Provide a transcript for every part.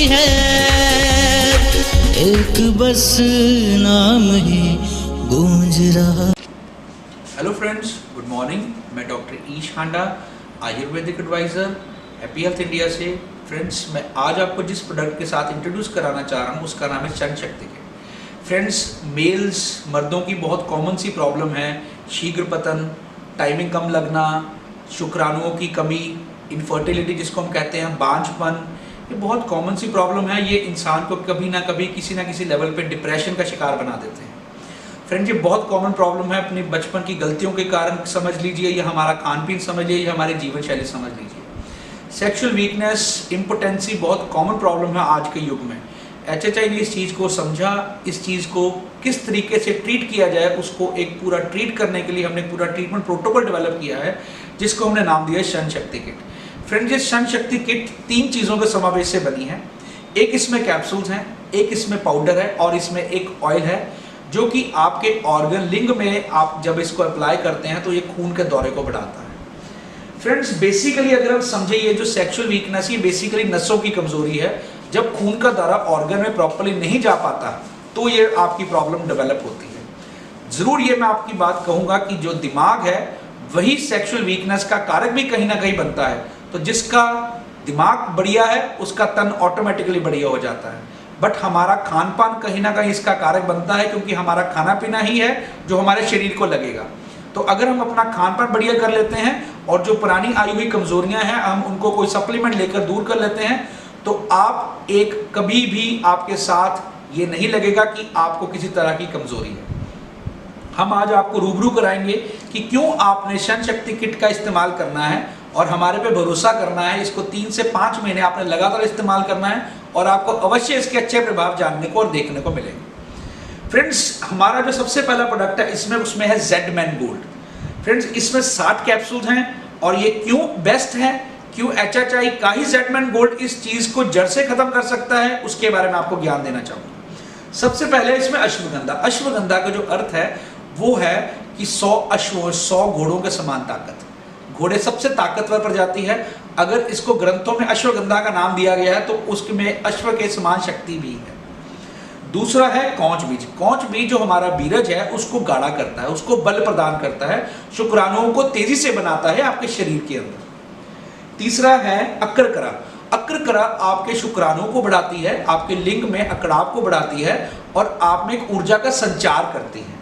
है, एक बस नाम ही गूंज रहा। Hello friends, good morning. मैं doctor Ish Handa, Ayurvedic adviser, happy health India से। फ्रेंड्स, मैं आज आपको जिस प्रोडक्ट के साथ इंट्रोड्यूस कराना चाह रहा हूँ उसका नाम है सन शक्ति किट। फ्रेंड्स, मेल्स मर्दों की बहुत कॉमन सी प्रॉब्लम है शीघ्र पतन, टाइमिंग कम लगना, शुक्राणुओं की कमी, इनफर्टिलिटी जिसको हम कहते हैं, बांझपन। ये बहुत कॉमन सी प्रॉब्लम है। ये इंसान को कभी ना कभी किसी ना किसी लेवल पे डिप्रेशन का शिकार बना देते हैं। फ्रेंड्स, ये बहुत कॉमन प्रॉब्लम है। अपनी बचपन की गलतियों के कारण समझ लीजिए, या हमारा खान पीन समझ लीजिए, या हमारी जीवन शैली समझ लीजिए। सेक्सुअल वीकनेस, इम्पोटेंसी बहुत कॉमन प्रॉब्लम है आज के युग में। HHI ने इस चीज़ को समझा, इस चीज़ को किस तरीके से ट्रीट किया जाए, उसको एक पूरा ट्रीट करने के लिए हमने पूरा ट्रीटमेंट प्रोटोकॉल डेवलप किया है, जिसको हमने नाम दिया है सन शक्ति किट। फ्रेंड्स, ये सन शक्ति किट 3 चीज़ों के समावेश से बनी है। एक इसमें कैप्सूल्स हैं, एक इसमें पाउडर है, और इसमें एक ऑयल है, जो कि आपके ऑर्गन लिंग में आप जब इसको अप्लाई करते हैं तो ये खून के दौरे को बढ़ाता है। फ्रेंड्स, बेसिकली अगर हम समझे, ये जो सेक्सुअल वीकनेस, ये बेसिकली नसों की कमजोरी है। जब खून का दौरा ऑर्गन में प्रॉपर्ली नहीं जा पाता तो ये आपकी प्रॉब्लम डेवलप होती है। जरूर ये मैं आपकी बात कहूंगा कि जो दिमाग है वही सेक्सुअल वीकनेस का कारक भी कहीं ना कहीं बनता है। तो जिसका दिमाग बढ़िया है उसका तन ऑटोमेटिकली बढ़िया हो जाता है। बट हमारा खान पान कहीं ना कहीं इसका कारक बनता है, क्योंकि हमारा खाना पीना ही है जो हमारे शरीर को लगेगा। तो अगर हम अपना खान पान बढ़िया कर लेते हैं और जो पुरानी आई हुई कमजोरियां हैं हम उनको कोई सप्लीमेंट लेकर दूर कर लेते हैं, तो आप एक कभी भी आपके साथ ये नहीं लगेगा कि आपको किसी तरह की कमजोरी है। हम आज आपको रूबरू कराएंगे कि क्यों आपने सन शक्ति किट का इस्तेमाल करना है और हमारे पे भरोसा करना है। इसको 3 से 5 महीने आपने लगातार इस्तेमाल करना है और आपको अवश्य इसके अच्छे प्रभाव जानने को और देखने को मिलेंगे। फ्रेंड्स, हमारा जो सबसे पहला प्रोडक्ट है उसमें है जेडमैन गोल्ड। फ्रेंड्स, इसमें 60 कैप्सूल हैं, और ये क्यों बेस्ट है, क्यों HHI का ही जेडमैन गोल्ड इस चीज को जड़ से खत्म कर सकता है, उसके बारे में आपको ज्ञान देना चाहूंगा। सबसे पहले इसमें अश्वगंधा। अश्वगंधा का जो अर्थ है वो है कि 100 अश्व, 100 घोड़ों के समान ताकत। घोड़े सबसे ताकतवर प्रजाति है। अगर इसको ग्रंथों में अश्वगंधा का नाम दिया गया है तो उसमें अश्व के समान शक्ति भी है। दूसरा है कौच बीज। कौच बीज जो हमारा बीरज है उसको गाढ़ा करता है, उसको बल प्रदान करता है, शुक्राणुओं को तेजी से बनाता है आपके शरीर के अंदर। तीसरा है अक्रकरा। अक्रकरा आपके शुक्राणुओं को बढ़ाती है, आपके लिंग में अकड़ाव को बढ़ाती है और आप में एक ऊर्जा का संचार करती है।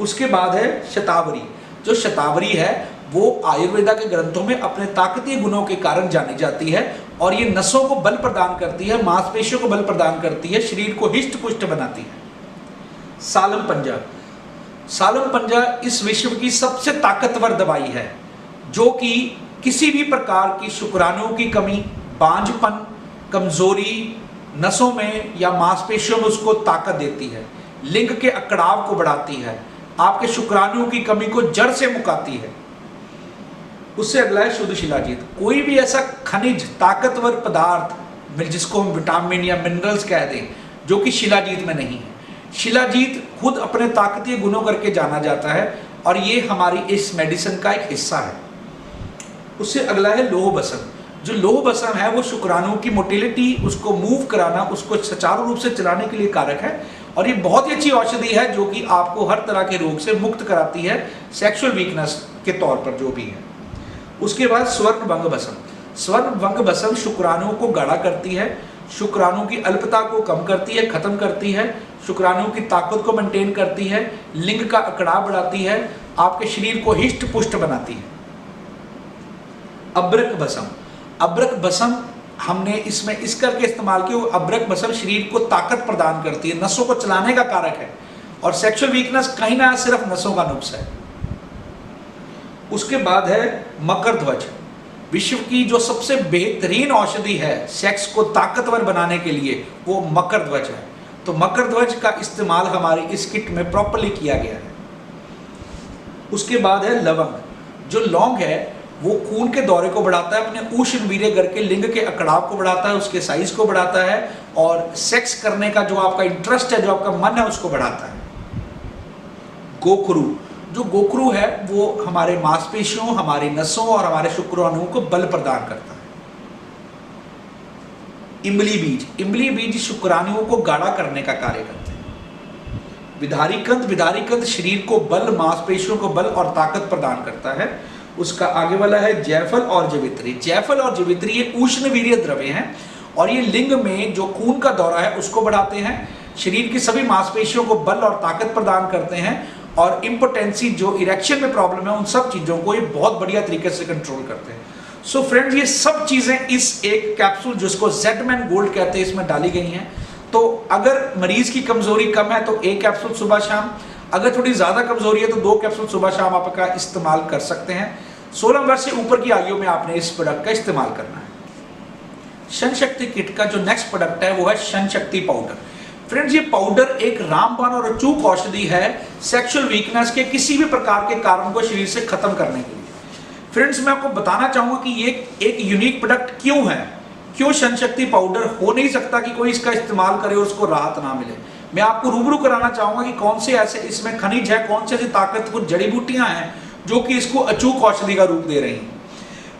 उसके बाद है शतावरी। जो शतावरी है वो आयुर्वेदा के ग्रंथों में अपने ताकतीय गुणों के कारण जानी जाती है, और ये नसों को बल प्रदान करती है, मांसपेशियों को बल प्रदान करती है, शरीर को हिष्ट पुष्ट बनाती है। सालम पंजा। सालम पंजा इस विश्व की सबसे ताकतवर दवाई है, जो कि किसी भी प्रकार की शुक्राणुओं की कमी, बांझपन, कमजोरी, नसों में या मांसपेशियों में उसको ताकत देती है, लिंग के अकड़ाव को बढ़ाती है, आपके शुक्राणुओं की कमी को जड़ से मुकाती है। उससे अगला है शुद्ध शिलाजीत। कोई भी ऐसा खनिज, ताकतवर पदार्थ जिसको हम विटामिन या मिनरल्स कह दें, जो कि शिलाजीत में नहीं है। शिलाजीत खुद अपने ताकतीय गुणों करके जाना जाता है, और ये हमारी इस मेडिसिन का एक हिस्सा है। उससे अगला है लोह बसम। जो लोह बसम है वो शुक्राणुओं की मोटिलिटी, उसको मूव कराना, उसको सुचारू रूप से चलाने के लिए कारक है, और ये बहुत ही अच्छी औषधि है जो कि आपको हर तरह के रोग से मुक्त कराती है, सेक्सुअल वीकनेस के तौर पर जो भी है। उसके बाद स्वर्ण भंग भस्म। स्वर्ण भंग भस्म शुक्राणुओं को गाढ़ा करती है, शुक्राणुओं की अल्पता को कम करती है, खत्म करती है, शुक्राणुओं की ताकत को मेंटेन करती है, लिंग का अकड़ाव बढ़ाती है, आपके शरीर को हिष्ट पुष्ट बनाती है। अब्रक भस्म। अब्रक भस्म हमने इसमें इस करके इस्तेमाल किया, अब्रक भस्म शरीर को ताकत प्रदान करती है, नसों को चलाने का कारक है, और सेक्सुअल वीकनेस कहीं ना सिर्फ नसों का नुक्स है। उसके बाद है मकर ध्वज। विश्व की जो सबसे बेहतरीन औषधि है सेक्स को ताकतवर बनाने के लिए, वो मकर ध्वज है। तो मकर ध्वज का इस्तेमाल हमारी इस किट में प्रॉपर्ली किया गया है। उसके बाद है लवंग। जो लौंग है वो खून के दौरे को बढ़ाता है, अपने उष्ण वीर्यगर के लिंग के अकड़ाव को बढ़ाता है, उसके साइज को बढ़ाता है, और सेक्स करने का जो आपका इंटरेस्ट है, जो आपका मन है, उसको बढ़ाता है। गोखरू। जो गोखरू है वो हमारे मांसपेशियों, हमारी नसों और हमारे शुक्राणुओं को बल प्रदान करता है। इमली बीज शुक्राणुओं को गाढ़ा करने का कार्य करते हैं। विधारी कंद शरीर को बल, मांसपेशियों को बल और ताकत प्रदान करता है। उसका आगे वाला है जायफल और जवित्री। जायफल और जवित्री ये उष्णवीर्य द्रव्य हैं और ये लिंग में जो खून का दौरा है उसको बढ़ाते हैं, शरीर की सभी मांसपेशियों को बल और ताकत प्रदान करते हैं और इम्पोटेंसी जो इरेक्शन में प्रॉब्लम है उन सब चीजों को ये बहुत बढ़िया तरीके से कंट्रोल करते हैं। सो फ्रेंड्स, ये सब चीजें इस एक कैप्सूल जिसको जेडमैन गोल्ड कहते हैं इसमें डाली गई हैं। तो अगर मरीज की कमजोरी कम है तो एक कैप्सूल सुबह शाम, अगर थोड़ी ज्यादा कमजोरी है तो 2 कैप्सूल सुबह शाम आपका इस्तेमाल कर सकते हैं। 16 वर्ष से ऊपर की आयु में आपने इस प्रोडक्ट का इस्तेमाल करना है। शन शक्ति किट का जो नेक्स्ट प्रोडक्ट है वो है शन शक्ति पाउडर। फ्रेंड्स, ये पाउडर एक रामबाण और अचूक औषधि है सेक्सुअल वीकनेस के किसी भी प्रकार के कारण को शरीर से खत्म करने के लिए। फ्रेंड्स, मैं आपको बताना चाहूंगा कि ये एक यूनिक प्रोडक्ट क्यों है, क्यों शन शक्ति पाउडर हो नहीं सकता कि कोई इसका इस्तेमाल करे और उसको राहत ना मिले। मैं आपको रूबरू कराना चाहूंगा कि कौन से ऐसे इसमें खनिज है, कौन से ऐसी ताकतवर जड़ी बूटियां हैं जो कि इसको अचूक औषधि का रूप दे रही हैं।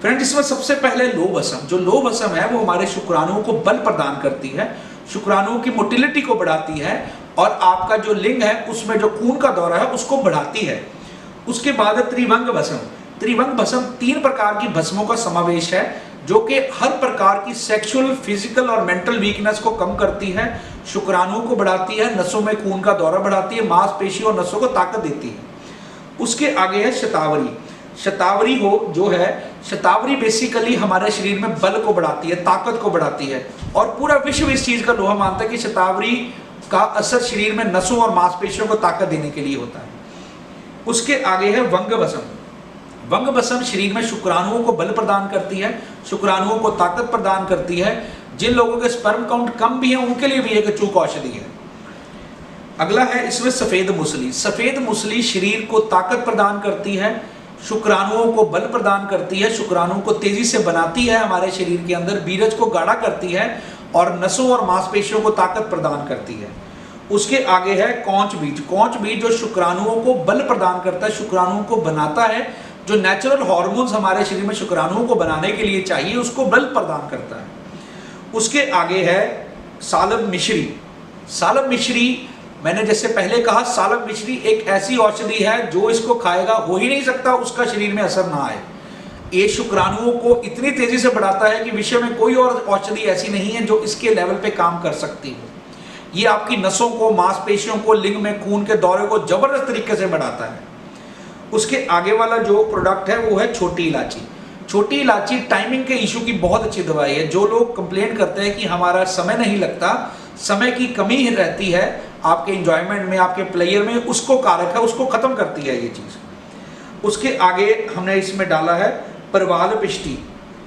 फ्रेंड्स, इसमें सबसे पहले लोहभस्म, जो लोहभस्म है वो हमारे शुक्राणुओं को बल प्रदान करती है, शुक्राणुओं की मोटिलिटी को बढ़ाती है और आपका जो लिंग है उसमें जो खून का दौरा है उसको बढ़ाती है। उसके बाद त्रिभंग भस्म। त्रिभंग भस्म 3 प्रकार की भस्मों का समावेश है जो कि हर प्रकार की सेक्सुअल, फिजिकल और मेंटल वीकनेस को कम करती है, शुक्राणुओं को बढ़ाती है, नसों में खून का दौरा बढ़ाती है, मांसपेशी और नसों को ताकत देती है। उसके आगे है शतावरी। शतावरी हो जो है, शतावरी बेसिकली हमारे शरीर में बल को बढ़ाती है, ताकत को बढ़ाती है और पूरा विश्व इस चीज का लोहा मानता है कि शतावरी का असर शरीर में नसों और मांसपेशियों को ताकत देने के लिए होता है। उसके आगे है वंग भस्म। वंग भस्म शरीर में शुक्राणुओं को बल प्रदान करती है, शुक्राणुओं को ताकत प्रदान करती है। जिन लोगों के स्पर्म काउंट कम भी है उनके लिए भी एक अचूक औषधि है। अगला है इसमें सफेद मूसली। सफेद मूसली शरीर को ताकत प्रदान करती है, शुक्राणुओं को बल प्रदान करती है, शुक्राणुओं को तेजी से बनाती है हमारे शरीर के अंदर, बीरज को गाढ़ा करती है और नसों और मांसपेशियों को ताकत प्रदान करती है। उसके आगे है कौंच बीज। कौंच बीज जो शुक्राणुओं को बल प्रदान करता है, शुक्राणुओं को बनाता है, जो नेचुरल हार्मोन्स हमारे शरीर में शुक्राणुओं को बनाने के लिए चाहिए उसको बल प्रदान करता है। उसके आगे है सालब मिश्री। सालब मिश्री, मैंने जैसे पहले कहा, सालब मिश्री एक ऐसी औषधि है जो इसको खाएगा हो ही नहीं सकता उसका शरीर में असर ना आए। ये शुक्राणुओं को इतनी तेजी से बढ़ाता है कि विश्व में कोई और औषधि ऐसी नहीं है जो इसके लेवल पे काम कर सकती हो। ये आपकी नसों को, मांसपेशियों को, लिंग में खून के दौरे को जबरदस्त तरीके से बढ़ाता है। उसके आगे वाला जो प्रोडक्ट है वो है छोटी इलायची। छोटी इलायची टाइमिंग के इशू की बहुत अच्छी दवाई है। जो लोग कंप्लेंट करते हैं कि हमारा समय नहीं लगता, समय की कमी रहती है आपके एंजॉयमेंट में, आपके प्लेयर में, उसको कारक है, उसको खत्म करती है ये चीज। उसके आगे हमने इसमें डाला है प्रवाल पिष्टी।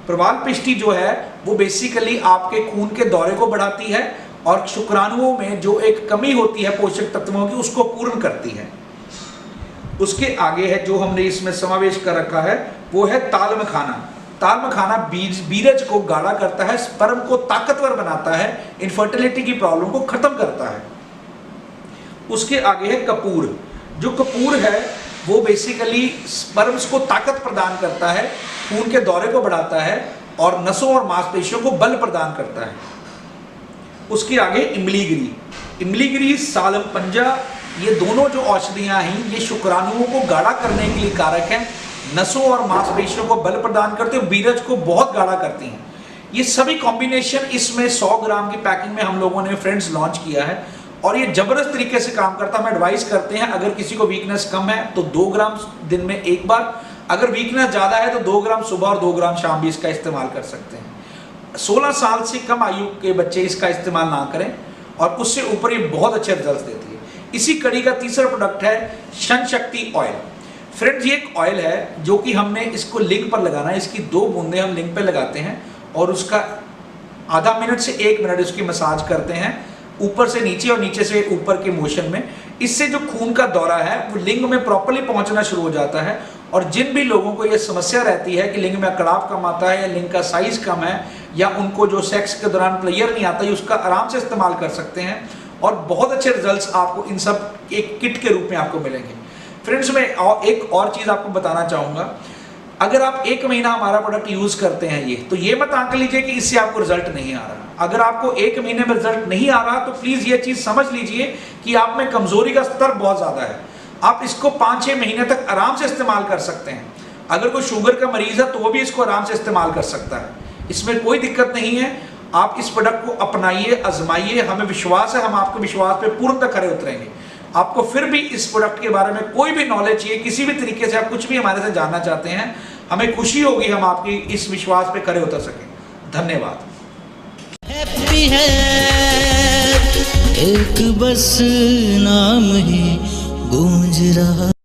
प्रवाल पिष्टी जो है वो बेसिकली आपके खून के दौरे को बढ़ाती है और शुक्राणुओं में जो एक कमी होती है पोषक तत्वों की उसको पूर्ण करती है। उसके आगे है जो हमने इसमें समावेश कर रखा है वो है ताल मखाना। ताल मखाना बीरज को गाढ़ा करता है, स्पर्म को ताकतवर बनाता है, इनफर्टिलिटी की प्रॉब्लम को खत्म करता है। उसके आगे है कपूर। जो कपूर है वो बेसिकली स्पर्म्स को ताकत प्रदान करता है, खून के दौरे को बढ़ाता है और नसों और मांसपेशियों को बल प्रदान करता है। उसके आगे इमलीगिरी। इमलीगिरी, सालम पंजा, ये दोनों जो औषधियां हैं ये शुक्राणुओं को गाढ़ा करने के लिए कारक हैं, नसों और मांसपेशियों को बल प्रदान करते हैं, बीरज को बहुत गाढ़ा करती हैं। ये सभी कॉम्बिनेशन इसमें 100 ग्राम की पैकिंग में हम लोगों ने फ्रेंड्स लॉन्च किया है और ये जबरदस्त तरीके से काम करता है। हम एडवाइस करते हैं अगर किसी को वीकनेस कम है तो 2 ग्राम दिन में एक बार, अगर वीकनेस ज्यादा है तो 2 ग्राम सुबह और 2 ग्राम शाम भी इसका इस्तेमाल कर सकते हैं। 16 साल से कम आयु के बच्चे इसका इस्तेमाल ना करें और उससे ऊपर ये बहुत अच्छे रिजल्ट देती है। इसी कड़ी का तीसरा प्रोडक्ट है शन शक्ति ऑयल। फ्रेंड्स, ये एक ऑयल है जो कि हमने इसको लिंग पर लगाना है। इसकी 2 बूंदे हम लिंग पे लगाते हैं और उसका आधा मिनट से 1 मिनट उसकी मसाज करते हैं, ऊपर से नीचे और नीचे से ऊपर के मोशन में। इससे जो खून का दौरा है वो लिंग में प्रॉपर्ली पहुंचना शुरू हो जाता है और जिन भी लोगों को ये समस्या रहती है कि लिंग में अकड़ाव कम आता है या लिंग का साइज कम है या उनको जो सेक्स के दौरान प्लेयर नहीं आता है, उसका आराम से इस्तेमाल कर सकते हैं और बहुत अच्छे रिजल्ट्स आपको इन सब एक किट के रूप में आपको मिलेंगे। फ्रेंड्स, मैं एक और चीज़ आपको बताना चाहूँगा। अगर आप 1 महीना हमारा प्रोडक्ट यूज करते हैं तो ये मत आंक लीजिए कि इससे आपको रिजल्ट नहीं आ रहा। अगर आपको 1 महीने में रिजल्ट नहीं आ रहा तो प्लीज ये चीज समझ लीजिए कि आप में कमजोरी का स्तर बहुत ज्यादा है। आप इसको 5-6 महीने तक आराम से इस्तेमाल कर सकते हैं। अगर कोई शुगर का मरीज है तो वो भी इसको आराम से इस्तेमाल कर सकता है, इसमें कोई दिक्कत नहीं है। आप इस प्रोडक्ट को अपनाइए, आजमाइए, हमें विश्वास है हम आपके विश्वास पे पूर्णतः खरे उतरेंगे। आपको फिर भी इस प्रोडक्ट के बारे में कोई भी नॉलेज चाहिए, किसी भी तरीके से आप कुछ भी हमारे से जानना चाहते हैं, हमें खुशी होगी हम आपकी इस विश्वास पे खरे उतर सकें। धन्यवाद। हैप्पी है एक बस नाम ही गूंज रहा।